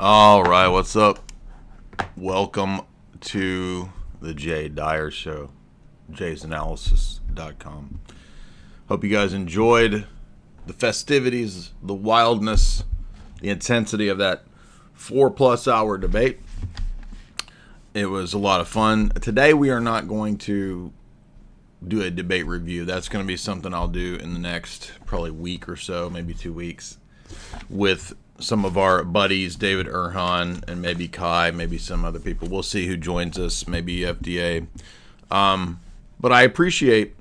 All right, what's up? Welcome to the Dyer Show, jaysanalysis.com. Hope you guys enjoyed the festivities, the wildness, the intensity of that 4+ hour debate. It was a lot of fun. Today we are not going to do a debate review. That's going to be something I'll do in the next probably week or so, maybe 2 weeks, with some of our buddies, David Erhan and maybe Kai, maybe some other people. We'll see who joins us, maybe FDA. But I appreciate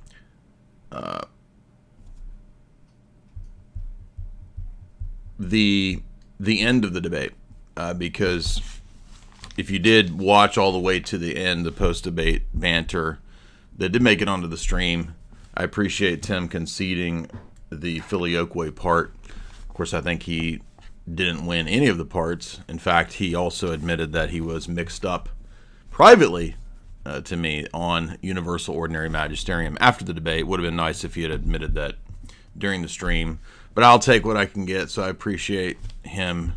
the end of the debate because if you did watch all the way to the end, the post-debate banter that did make it onto the stream, I appreciate Tim conceding the filioque part. Of course, I think he didn't win any of the parts. In fact, he also admitted that he was mixed up privately to me on universal ordinary magisterium after the debate. Would have been nice if he had admitted that during the stream, but I'll take what I can get, so I appreciate him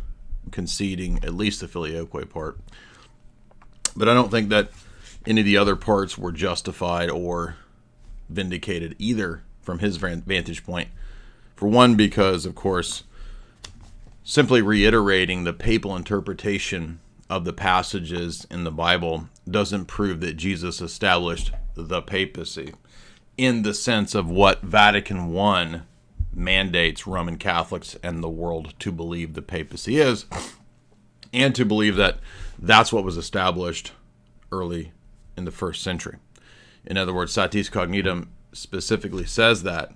conceding at least the filioque part. But I don't think that any of the other parts were justified or vindicated either from his vantage point. For one, because, of course, simply reiterating the papal interpretation of the passages in the Bible doesn't prove that Jesus established the papacy in the sense of what Vatican I mandates Roman Catholics and the world to believe the papacy is, and to believe that that's what was established early in the first century. In other words, Satis Cognitum specifically says that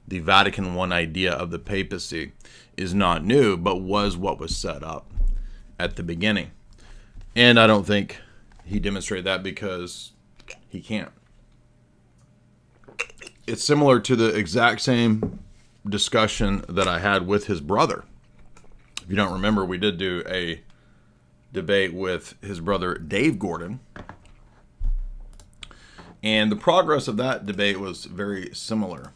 the Vatican I idea of the papacy is not new, but was what was set up at the beginning. And I don't think he demonstrated that because he can't. It's similar to the exact same discussion that I had with his brother. If you don't remember, we did do a debate with his brother Dave Gordon. And the progress of that debate was very similar.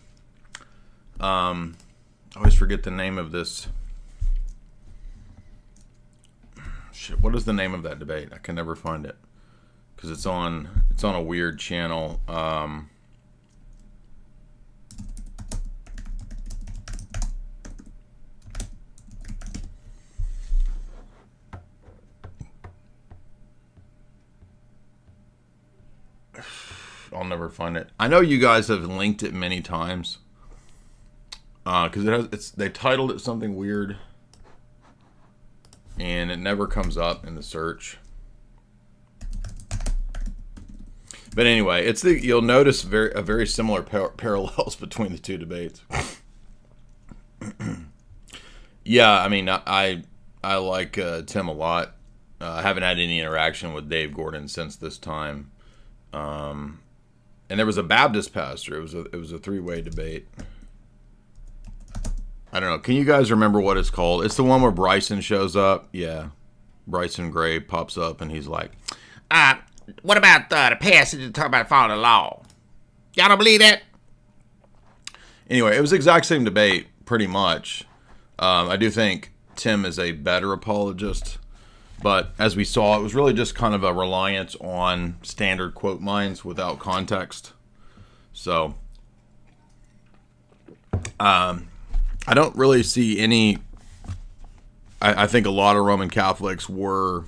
I always forget the name of this. Shit, what is the name of that debate? I can never find it because it's on a weird channel. I'll never find it. I know you guys have linked it many times. Because they titled it something weird, and it never comes up in the search. But anyway, you'll notice very similar parallels between the two debates. Yeah, I mean, I like Tim a lot. I haven't had any interaction with Dave Gordon since this time. And there was a Baptist pastor. It was a 3-way debate. I don't know. Can you guys remember what it's called? It's the one where Bryson shows up. Yeah. Bryson Gray pops up and he's like, what about the passage that talk about following the law? Y'all don't believe that? Anyway, it was the exact same debate, pretty much. I do think Tim is a better apologist. But as we saw, it was really just kind of a reliance on standard quote mines without context. So, I don't really see any. I think a lot of Roman Catholics were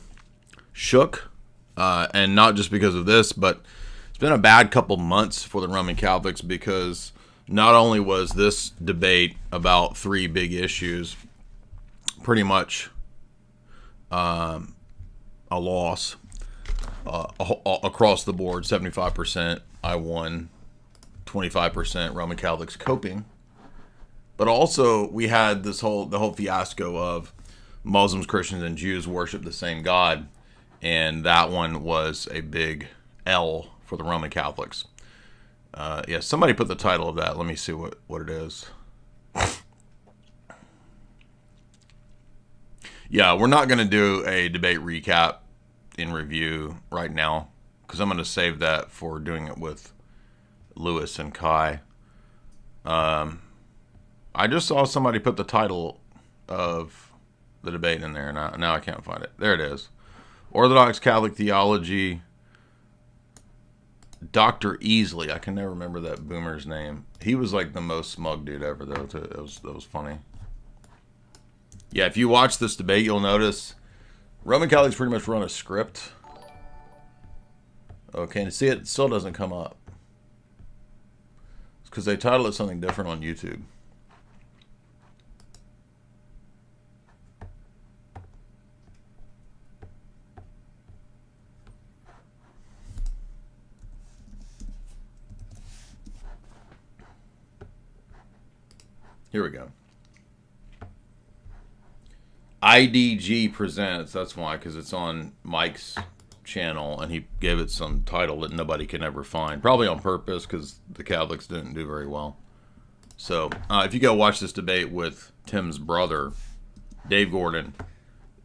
shook, and not just because of this, but it's been a bad couple months for the Roman Catholics because not only was this debate about 3 big issues pretty much a loss across the board, 75% I won, 25% Roman Catholics coping. But also, we had the whole fiasco of Muslims, Christians, and Jews worship the same God, and that one was a big L for the Roman Catholics. Yeah, somebody put the title of that. Let me see what it is. Yeah, we're not going to do a debate recap in review right now because I'm going to save that for doing it with Lewis and Kai. I just saw somebody put the title of the debate in there. Now I can't find it. There it is. Orthodox Catholic Theology. Dr. Easley. I can never remember that boomer's name. He was like the most smug dude ever, though. That was funny. Yeah, if you watch this debate, you'll notice Roman Catholics pretty much run a script. Okay, and see, it still doesn't come up. It's because they title it something different on YouTube. Here we go. IDG Presents. That's why, because it's on Mike's channel, and he gave it some title that nobody can ever find. Probably on purpose, because the Catholics didn't do very well. So, if you go watch this debate with Tim's brother, Dave Gordon,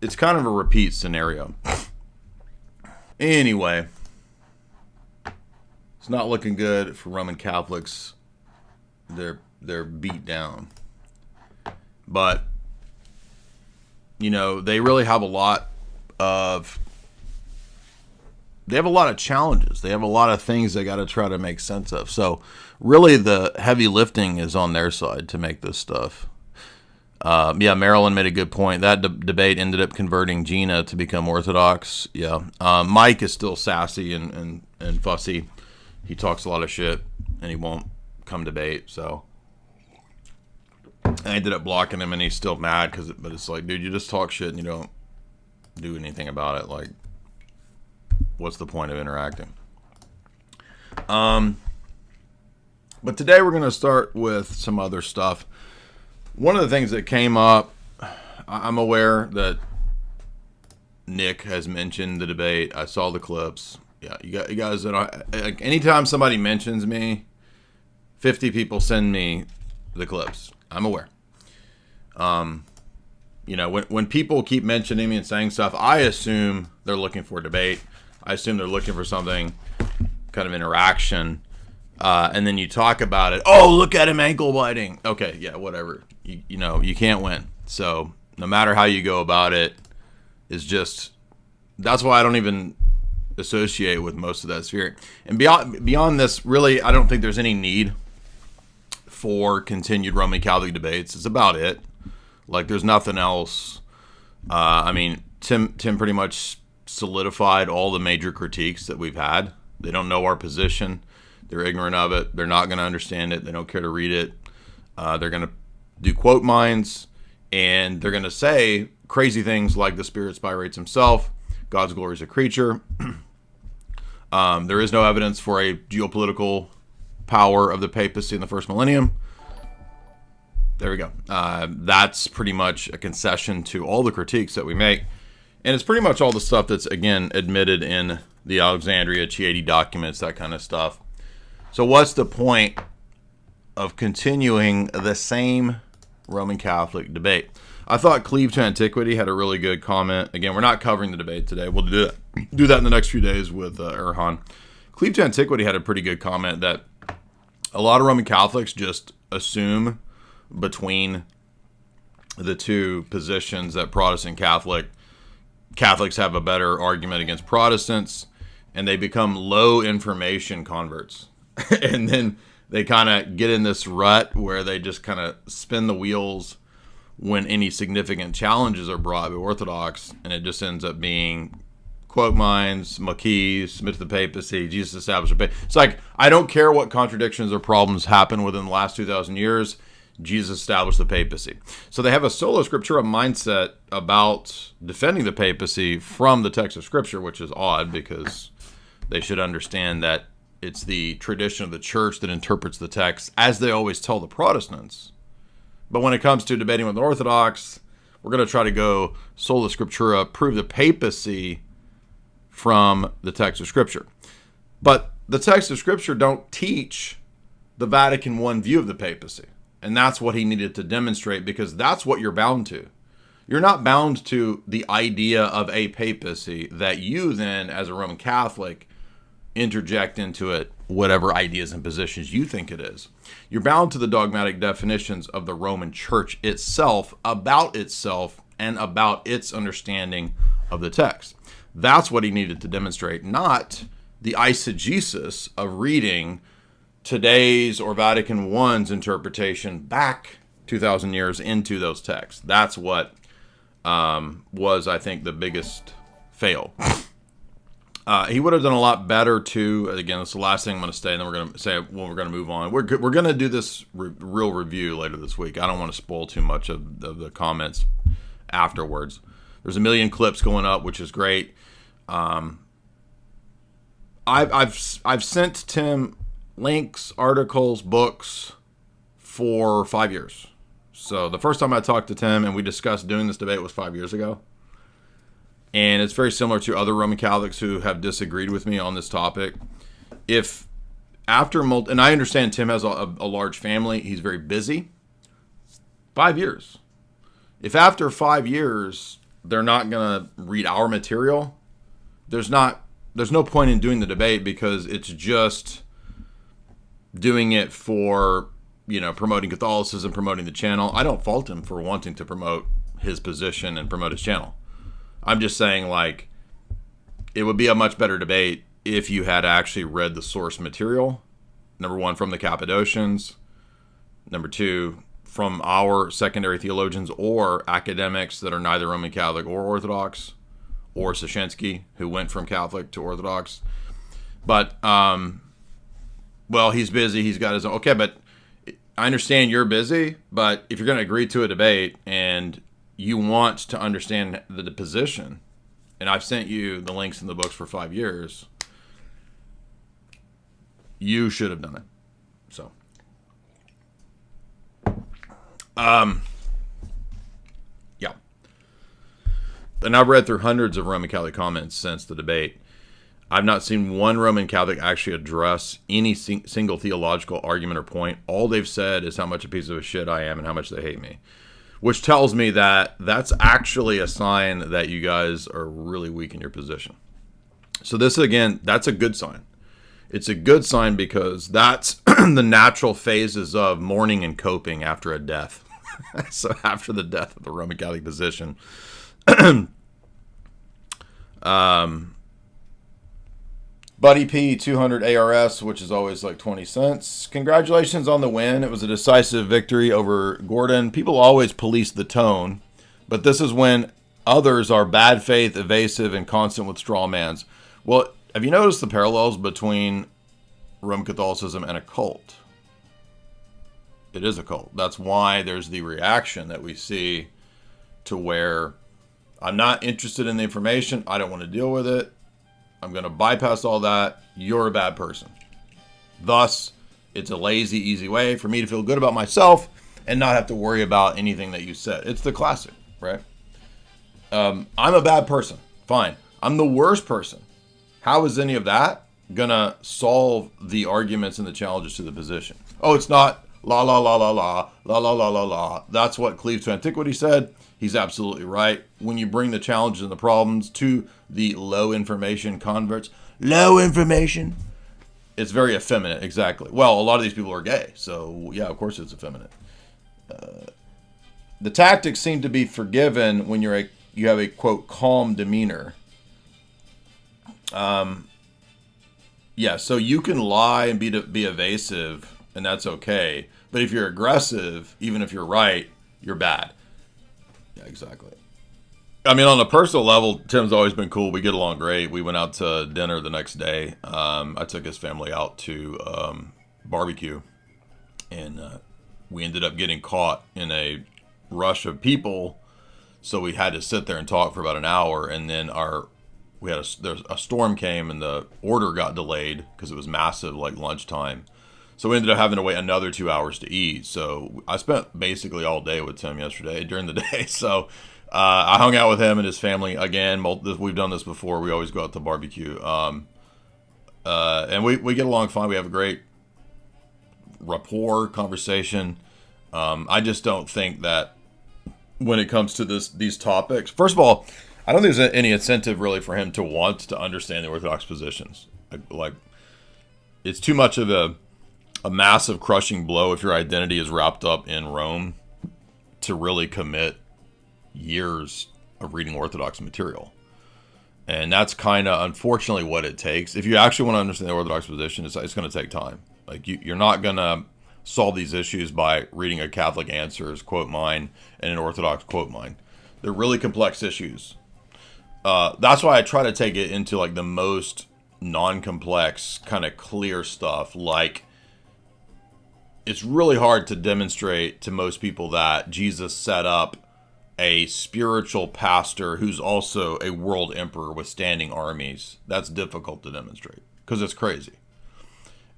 it's kind of a repeat scenario. Anyway, it's not looking good for Roman Catholics. They're beat down. But, you know, they really have a lot of challenges. They have a lot of things they got to try to make sense of. So, really, the heavy lifting is on their side to make this stuff. Yeah, Marilyn made a good point. That debate ended up converting Gina to become Orthodox. Yeah. Mike is still sassy and fussy. He talks a lot of shit, and he won't come debate, so I ended up blocking him, and he's still mad but it's like, dude, you just talk shit and you don't do anything about it. Like, what's the point of interacting? But today we're going to start with some other stuff. One of the things that came up, I'm aware that Nick has mentioned the debate. I saw the clips. Yeah, you guys that anytime somebody mentions me, 50 people send me the clips. I'm aware. You know, when people keep mentioning me and saying stuff, I assume they're looking for a debate. I assume they're looking for something, kind of interaction. And then you talk about it. Oh, look at him ankle biting. Okay, yeah, whatever. You know, you can't win. So no matter how you go about it, is just, that's why I don't even associate with most of that sphere. And beyond this, really, I don't think there's any need for continued Roman Catholic debates. It's about it. Like, there's nothing else. I mean, Tim pretty much solidified all the major critiques that we've had. They don't know our position. They're ignorant of it. They're not going to understand it. They don't care to read it. They're going to do quote mines, and they're going to say crazy things like the Spirit spirates himself, God's glory is a creature. There is no evidence for a geopolitical power of the papacy in the first millennium. There we go. That's pretty much a concession to all the critiques that we make. And it's pretty much all the stuff that's, again, admitted in the Alexandria Chieti documents, that kind of stuff. So what's the point of continuing the same Roman Catholic debate? I thought Cleave to Antiquity had a really good comment. Again, we're not covering the debate today. We'll do that in the next few days with Erhan. Cleave to Antiquity had a pretty good comment that a lot of Roman Catholics just assume between the two positions that Protestant Catholics have a better argument against Protestants, and they become low information converts. And then they kind of get in this rut where they just kind of spin the wheels when any significant challenges are brought to Orthodox, and it just ends up being quote mines, Maquis, submit to the papacy, Jesus established a papacy. It's like, I don't care what contradictions or problems happen within the last 2,000 years, Jesus established the papacy. So they have a sola scriptura mindset about defending the papacy from the text of Scripture, which is odd because they should understand that it's the tradition of the church that interprets the text, as they always tell the Protestants. But when it comes to debating with the Orthodox, we're going to try to go sola scriptura, prove the papacy from the text of Scripture. But the text of Scripture don't teach the Vatican I view of the papacy. And that's what he needed to demonstrate, because that's what you're bound to. You're not bound to the idea of a papacy that you then, as a Roman Catholic, interject into it whatever ideas and positions you think it is. You're bound to the dogmatic definitions of the Roman Church itself, about itself, and about its understanding of the text. That's what he needed to demonstrate, not the eisegesis of reading today's or Vatican I's interpretation back 2,000 years into those texts. That's what was, I think, the biggest fail. He would have done a lot better too. Again, that's the last thing I'm going to say, and then we're going to say when we're going to move on. We're going to do this real review later this week. I don't want to spoil too much of the comments afterwards. There's a million clips going up, which is great. I've sent Tim links, articles, books for 5 years. So the first time I talked to Tim and we discussed doing this debate was 5 years ago. And it's very similar to other Roman Catholics who have disagreed with me on this topic. If after and I understand Tim has a large family, he's very busy. 5 years. If after 5 years they're not going to read our material, there's no point in doing the debate, because it's just doing it for, promoting Catholicism, promoting the channel. I don't fault him for wanting to promote his position and promote his channel. I'm just saying, it would be a much better debate if you had actually read the source material. Number one, from the Cappadocians. Number two, from our secondary theologians or academics that are neither Roman Catholic or Orthodox, or Sashensky, who went from Catholic to Orthodox. But, he's busy. He's got his own. Okay, but I understand you're busy, but if you're going to agree to a debate and you want to understand the position, and I've sent you the links in the books for 5 years, you should have done it. So, yeah. And I've read through hundreds of Roman Catholic comments since the debate. I've not seen one Roman Catholic actually address any single theological argument or point. All they've said is how much a piece of shit I am and how much they hate me. Which tells me that that's actually a sign that you guys are really weak in your position. So this, again, that's a good sign. It's a good sign because that's the natural phases of mourning and coping after a death. So after the death of the Roman Catholic position. Buddy P 200 ARS, which is always like 20 cents. Congratulations on the win. It was a decisive victory over Gordon. People always police the tone, but this is when others are bad faith, evasive, and constant with straw mans. Well, have you noticed the parallels between Roman Catholicism and a cult? It is a cult. That's why there's the reaction that we see to where I'm not interested in the information. I don't want to deal with it. I'm going to bypass all that. You're a bad person. Thus, it's a lazy, easy way for me to feel good about myself and not have to worry about anything that you said. It's the classic, right? I'm a bad person. Fine. I'm the worst person. How is any of that going to solve the arguments and the challenges to the position? Oh, it's not la, la, la, la, la, la, la, la, la, la. That's what Cleaves to Antiquity said. He's absolutely right. When you bring the challenges and the problems to the low information converts, low information, it's very effeminate. Exactly. Well, a lot of these people are gay, so yeah, of course it's effeminate. The tactics seem to be forgiven when you have a quote calm demeanor. Yeah, so you can lie and be evasive, and that's okay. But if you're aggressive, even if you're right, you're bad. Yeah, exactly. I mean, on a personal level, Tim's always been cool. We get along great. We went out to dinner the next day. I took his family out to barbecue, and we ended up getting caught in a rush of people, so we had to sit there and talk for about an hour. And then there's a storm came, and the order got delayed because it was massive, like lunchtime. So we ended up having to wait another 2 hours to eat. So I spent basically all day with Tim yesterday during the day. So I hung out with him and his family again. We've done this before. We always go out to barbecue. And we get along fine. We have a great rapport, conversation. I just don't think that when it comes to these topics, first of all, I don't think there's any incentive really for him to want to understand the Orthodox positions. Like it's too much of a massive crushing blow if your identity is wrapped up in Rome to really commit years of reading Orthodox material. And that's kind of, unfortunately, what it takes. If you actually want to understand the Orthodox position, it's going to take time. Like, you're not going to solve these issues by reading a Catholic Answers, quote mine, and an Orthodox, quote mine. They're really complex issues. That's why I try to take it into, like, the most non-complex, kind of clear stuff. Like, it's really hard to demonstrate to most people that Jesus set up a spiritual pastor who's also a world emperor with standing armies. That's difficult to demonstrate because it's crazy.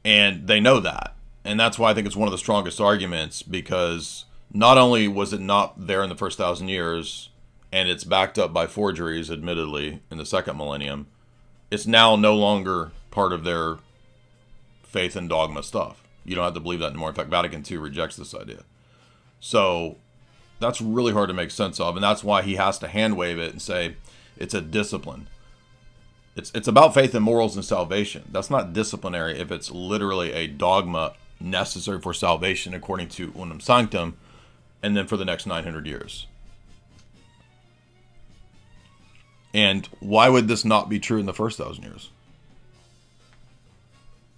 And they know that. And that's why I think it's one of the strongest arguments, because not only was it not there in the first 1,000 years, and it's backed up by forgeries, admittedly, in the second millennium, it's now no longer part of their faith and dogma stuff. You don't have to believe that anymore. In fact, Vatican II rejects this idea. So that's really hard to make sense of, and that's why he has to hand wave it and say it's a discipline. It's about faith and morals and salvation. That's not disciplinary if it's literally a dogma necessary for salvation according to Unum Sanctum, and then for the next 900 years. And why would this not be true in the first 1,000 years?